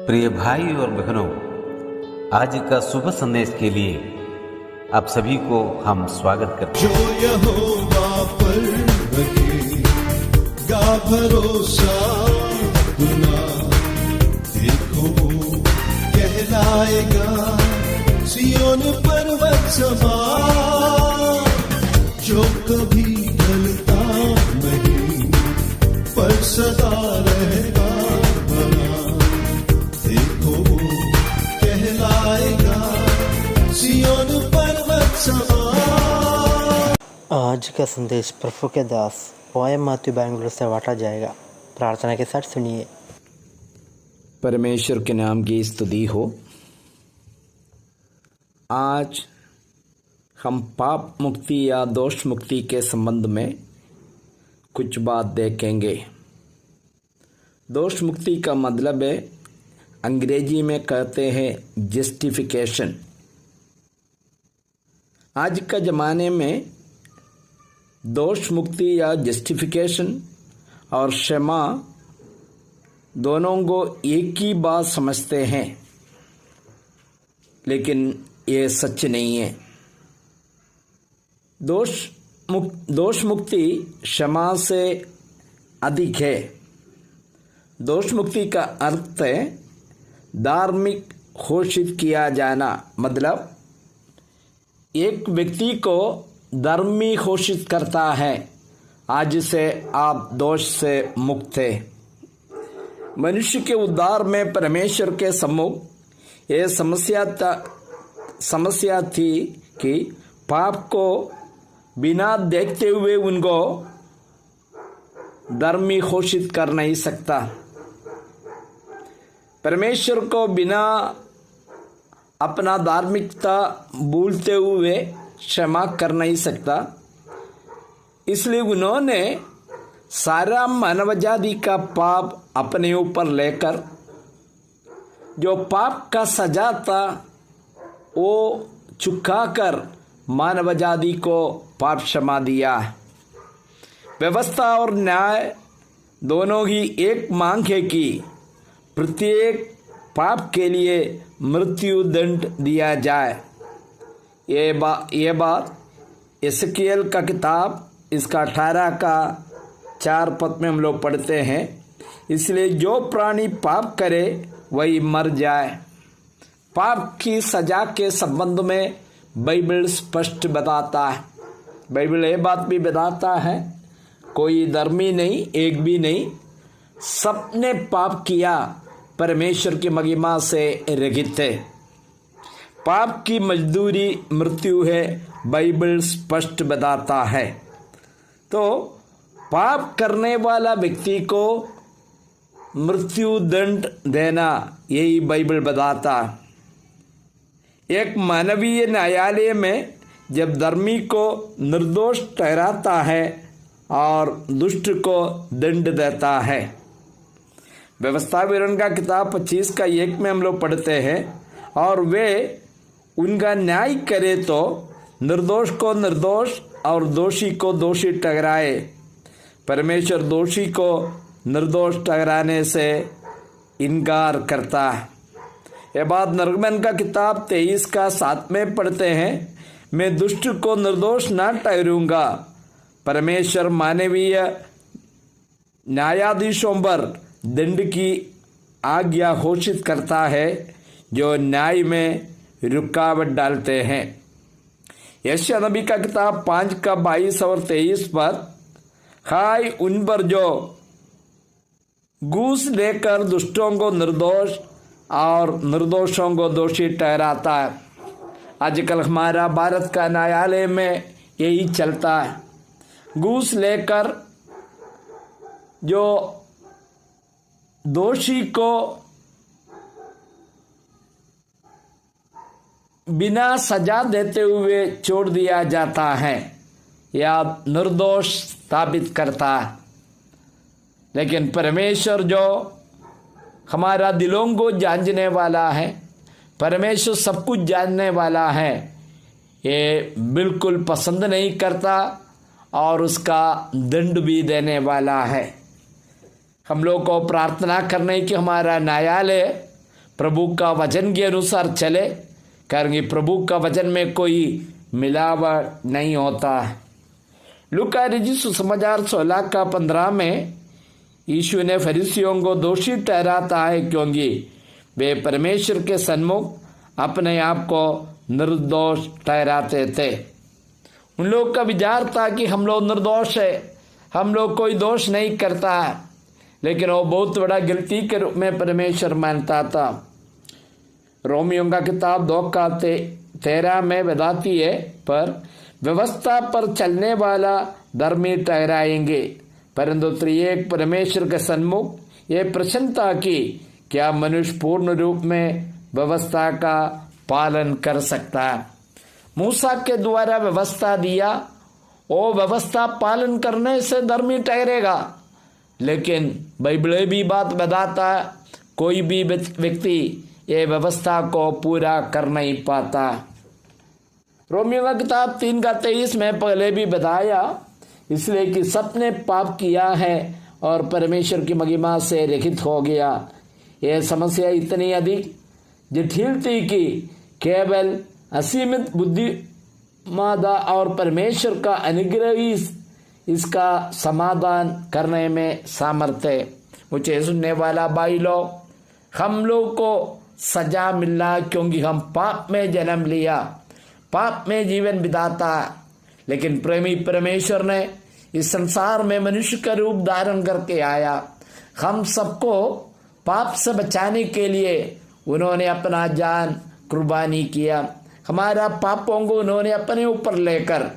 प्रिय भाई और बहनों, आज का शुभ संदेश के लिए आप सभी को हम स्वागत करते हैं। जो यहोवा पर रखेगा भरोसा अपना, देखो वो कहलाएगा सियोन पर्वत समान। जो कभी ढलता नहीं पर सदा रहेगा बना, देखो वो कहलाएगा सियोन पर्वत समान। आज का संदेश प्रभु के दास पोएम माथ्यू बेंगलुरु से बांटा जाएगा। प्रार्थना के साथ सुनिए। परमेश्वर के नाम की स्तुति हो। आज हम पाप मुक्ति या दोष मुक्ति के संबंध में कुछ बात देखेंगे। दोष मुक्ति का मतलब है, अंग्रेजी में कहते हैं जस्टिफिकेशन। आज का ज़माने में दोष मुक्ति या जस्टिफिकेशन और क्षमा दोनों को एक ही बात समझते हैं, लेकिन ये सच नहीं है। दोष मुक्ति क्षमा से अधिक है। दोष मुक्ति का अर्थ है धार्मिक घोषित किया जाना, मतलब एक व्यक्ति को धर्मी घोषित करता है, आज से आप दोष से मुक्त हैं। मनुष्य के उद्धार में परमेश्वर के सम्मुख ये समस्या थी कि पाप को बिना देखते हुए उनको धर्मी घोषित कर नहीं सकता। परमेश्वर को बिना अपना धार्मिकता भूलते हुए क्षमा कर नहीं सकता। इसलिए उन्होंने सारा मानव जाति का पाप अपने ऊपर लेकर जो पाप का सजा था वो चुकाकर मानव जाति को पाप क्षमा दिया। व्यवस्था और न्याय दोनों ही एक मांग है कि प्रत्येक पाप के लिए मृत्यु दंड दिया जाए। ये बात एसकेल का किताब इसका 18 का 4 पद में हम लोग पढ़ते हैं। इसलिए जो प्राणी पाप करे वही मर जाए। पाप की सजा के संबंध में बाइबल स्पष्ट बताता है। बाइबल ये बात भी बताता है, कोई धर्मी नहीं, एक भी नहीं, सबने पाप किया, परमेश्वर की महिमा से रहित है। पाप की मजदूरी मृत्यु है, बाइबल स्पष्ट बताता है। तो पाप करने वाला व्यक्ति को मृत्यु दंड देना, यही बाइबल बताता। एक मानवीय न्यायालय में जब धर्मी को निर्दोष ठहराता है और दुष्ट को दंड देता है। व्यवस्था विवरण का किताब 25 का 1 में हम लोग पढ़ते हैं, और वे उनका न्याय करे तो निर्दोष को निर्दोष और दोषी को दोषी ठहराए। परमेश्वर दोषी को निर्दोष ठहराने से इनकार करता है। यह बात निर्गमन का किताब 23 का 7 में पढ़ते हैं, मैं दुष्ट को निर्दोष न ठहरूंगा। परमेश्वर मानवीय न्यायाधीशों पर दंड की आज्ञा घोषित करता है जो न्याय में रुकावट डालते हैं। यशायाह नबी का किताब 5 का 22 और 23 पर, हाय उन पर जो घूस लेकर दुष्टों को निर्दोष और निर्दोषों को दोषी ठहराता है। आजकल हमारा भारत का न्यायालय में यही चलता है। घूस लेकर जो दोषी को बिना सजा देते हुए छोड़ दिया जाता है या निर्दोष साबित करता है। लेकिन परमेश्वर जो हमारा दिलों को जानने वाला है, परमेश्वर सब कुछ जानने वाला है, ये बिल्कुल पसंद नहीं करता और उसका दंड भी देने वाला है। हम लोग को प्रार्थना करने की हमारा न्यायालय प्रभु का वचन के अनुसार चले, क्योंकि प्रभु का वचन में कोई मिलावट नहीं होता है। लूका रचित सुसमाचार 16:15 में यीशु ने फरीसियों को दोषी ठहराता है, क्योंकि वे परमेश्वर के सन्मुख अपने आप को निर्दोष ठहराते थे। उन लोग का विचार था कि हम लोग निर्दोष है, हम लोग कोई दोष नहीं करता है, लेकिन वो बहुत बड़ा गलती के रूप में परमेश्वर मानता था। रोमियों का किताब 2:13 में बताती है, पर व्यवस्था पर चलने वाला धर्मी ठहराएंगे, परंतु त्रिएक परमेश्वर के सन्मुख ये प्रश्न था कि क्या मनुष्य पूर्ण रूप में व्यवस्था का पालन कर सकता है। मूसा के द्वारा व्यवस्था दिया, वो व्यवस्था पालन करने से धर्मी ठहरेगा, लेकिन बाइबल भी बात बताता है कोई भी व्यक्ति ये व्यवस्था को पूरा कर नहीं पाता। रोमियो का किताब 3:23 में पहले भी बताया, इसलिए कि सबने पाप किया है और परमेश्वर की महिमा से रहित हो गया। यह समस्या इतनी अधिक जटिल थी कि केवल असीमित बुद्धिमत्ता और परमेश्वर का अनुग्रह ही इसका समाधान करने में सामर्थ्य। मुझे सुनने वाला भाई लोग, हम लोग को सजा मिला क्योंकि हम पाप में जन्म लिया, पाप में जीवन बिताता, लेकिन प्रेमी परमेश्वर ने इस संसार में मनुष्य का रूप धारण करके आया। हम सबको पाप से बचाने के लिए उन्होंने अपना जान कुर्बानी किया। हमारा पापों को उन्होंने अपने ऊपर लेकर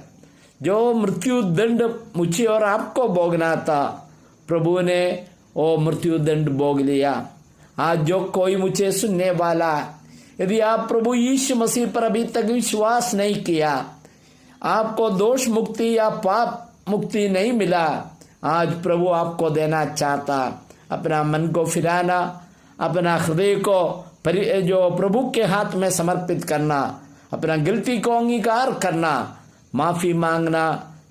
जो मृत्यु दंड मुझे और आपको भोगना था, प्रभु ने वो मृत्यु दंड भोग लिया। आज जो कोई मुझे सुनने वाला, यदि आप प्रभु यीशु मसीह पर अभी तक विश्वास नहीं किया, आपको दोष मुक्ति या पाप मुक्ति नहीं मिला, आज प्रभु आपको देना चाहता। अपना मन को फिराना, अपना हृदय को जो प्रभु के हाथ में समर्पित करना, अपना गलती को अंगीकार करना, माफी मांगना,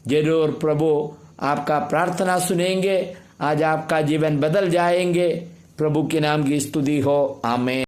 जरूर प्रभु आपका प्रार्थना सुनेंगे। आज आपका जीवन बदल जाएंगे। प्रभु के नाम की स्तुति हो, आमीन।